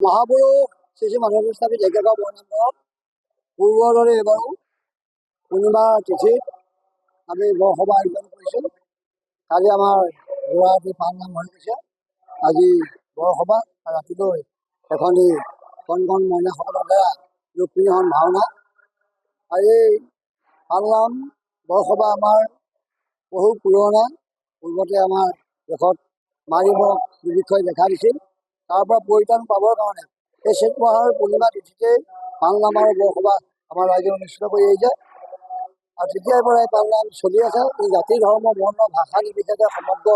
মহাপুৰুষ শ্ৰী শ্ৰী মাধৱদেৱ স্বামী ঢেকীয়াখোৱা বৰনামঘৰত পূৰ্বৰ দৰে এবাৰো পূৰ্ণিমা তিথিত আমি বৰসভা আয়োজন কৰিছোঁ। কালি আমাৰ যোৱাৰাতি পালনাম হৈ গৈছে। আজি বৰসভা ৰাতিলৈ এখনি কণ কণ মইনাসকলৰ দ্বাৰা ৰুক্মিণীহৰণ ভাওনা। আৰু এই পালনাম বৰসভা আমাৰ বহু পুৰণা। পূৰ্বতে আমাৰ দেশত মাৰিবক দুৰ্ভিক্ষই দেখা দিছিল। তাৰ পৰা পৰিত্ৰাণ পাবৰ কাৰণে এই চৈত মাহৰ পূৰ্ণিমা তিথিতেই পালনাম আৰু বৰসভা আমাৰ ৰাইজে অনুষ্ঠিত কৰি আহিছে। আৰু তেতিয়াৰ পৰাই পালনাম চলি আছে। এই জাতি ধৰ্ম বৰ্ণ ভাষা নিৰ্বিশেষে সমগ্ৰ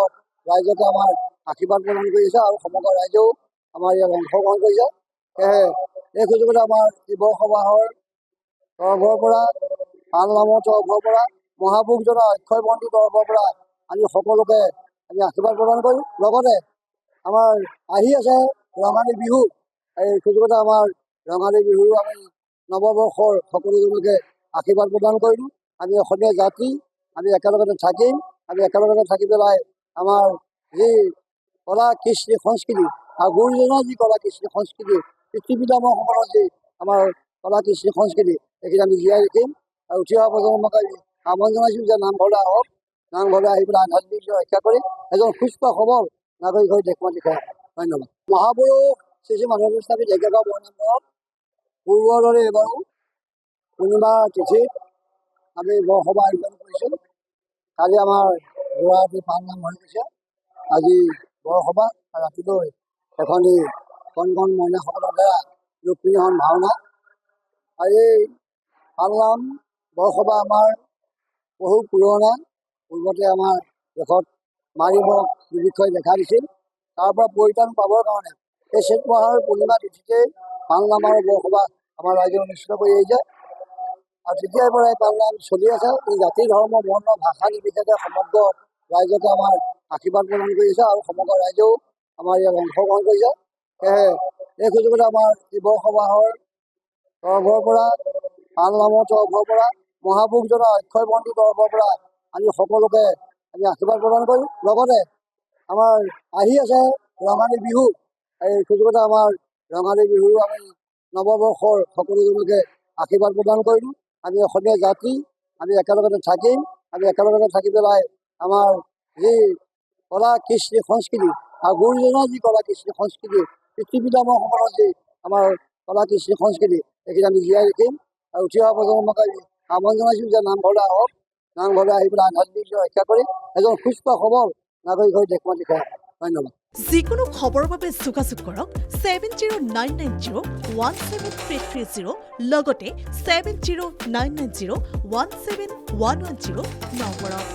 ৰাইজকে আমাৰ আশীৰ্বাদ প্ৰদান কৰিছে আৰু সমগ্ৰ ৰাইজেও আমাৰ ইয়াত অংশগ্ৰহণ কৰিছে। সেয়েহে এই সুযোগতে আমাৰ এই বৰসভাৰ তৰফৰ পৰা পালনামৰ তৰফৰ পৰা মহাপুৰুষজনৰ অক্ষয় বন্তি তৰফৰ পৰা আমি সকলোকে আমি আশীৰ্বাদ প্ৰদান কৰোঁ। লগতে আমাৰ আহি আছে ৰঙালী বিহু। এই সুযোগতে আমাৰ ৰঙালী বিহু আমি নৱবৰ্ষৰ সকলোজনকে আশীৰ্বাদ প্ৰদান কৰিলোঁ। আমি অসমীয়া জাতি, আমি একেলগতে থাকিম। আমি একেলগতে থাকি পেলাই আমাৰ যি কলা কৃষ্টি সংস্কৃতি আৰু গুৰুজনৰ যি কলা কৃষ্টি সংস্কৃতি, পিতৃ পিতামহসকলৰ যি আমাৰ কলা কৃষ্টি সংস্কৃতি, এইখিনি আমি জীয়াই ৰাখিম। আৰু উঠি অহা প্ৰজন্মক আমি আহ্বান জনাইছোঁ যে নামঘৰলৈ আহক, নামঘৰলৈ আহি পেলাই আধ্যাত্মিক ৰক্ষা কৰি এজন সুস্থ সবল নাগৰিক হৈ দেশ মাতৃ সেৱা। ধন্যবাদ। মহাপুৰুষ শ্ৰী শ্ৰী মাধৱদেৱ স্বামী ঢেকীয়াখোৱা বৰনামঘৰত পূৰ্বৰ দৰে এবাৰো পূৰ্ণিমা তিথিত আমি বৰসভা আয়োজন কৰিছোঁ। কালি আমাৰ যোৱাৰাতি পালনাম হৈ গৈছে। আজি বৰসভা ৰাতিলৈ এখনি কণ কণ মইনাসকলৰ দ্বাৰা ৰুক্মিণীহৰণ ভাওনা। আৰু এই পালনাম বৰসভা আমাৰ বহু পুৰণা। পূৰ্বতে আমাৰ দেশত মাৰিবক দুৰ্ভিক্ষই দেখা দিছিল। তাৰ পৰা পৰিত্ৰাণ পাবৰ কাৰণে এই চৈত মাহৰ পূৰ্ণিমা তিথিতেই পালনাম আৰু বৰসভা আমাৰ ৰাইজে অনুষ্ঠিত কৰি আহিছে। আৰু তেতিয়াৰ পৰাই পালনাম চলি আছে। এই জাতি ধৰ্ম বৰ্ণ ভাষা নিৰ্বিশেষে সমগ্ৰ ৰাইজকে আমাৰ আশীৰ্বাদ প্ৰদান কৰিছে আৰু সমগ্ৰ ৰাইজেও আমাৰ ইয়াত অংশগ্ৰহণ কৰিছে। সেয়েহে এই সুযোগতে আমাৰ এই বৰসভাৰ তৰফৰ পৰা পালনামৰ তৰফৰ পৰা মহাপুৰুষজনৰ অক্ষয় বন্তি তৰফৰ পৰা আমি সকলোকে আমি আশীৰ্বাদ প্ৰদান কৰোঁ। লগতে আমাৰ আহি আছে ৰঙালী বিহু। এই সুযোগতে আমাৰ ৰঙালী বিহু আমি নৱবৰ্ষৰ সকলোজনকে আশীৰ্বাদ প্ৰদান কৰিলোঁ। আমি অসমীয়া জাতি, আমি একেলগতে থাকিম। আমি একেলগতে থাকি পেলাই আমাৰ যি কলা কৃষ্টি সংস্কৃতি আৰু গুৰুজনৰ যি কলা কৃষ্টি সংস্কৃতি, পিতৃ পিতামহসকলৰ যি আমাৰ কলা কৃষ্টি সংস্কৃতি, এইখিনি আমি জীয়াই ৰাখিম। আৰু উঠি অহা প্ৰজন্মক আমি আহ্বান জনাইছোঁ যে নামঘৰলৈ আহক, নামঘৰলৈ আহি পেলাই আধ্যাত্মিক ৰক্ষা কৰি এজন সুস্থ সবল নাগৰিক হৈ দেশ মাতৃ সেৱা। ধন্যবাদ। যিকোনো খবৰৰ বাবে যোগাযোগ কৰক 7099017330 লগতে 7099017110 নম্বৰত।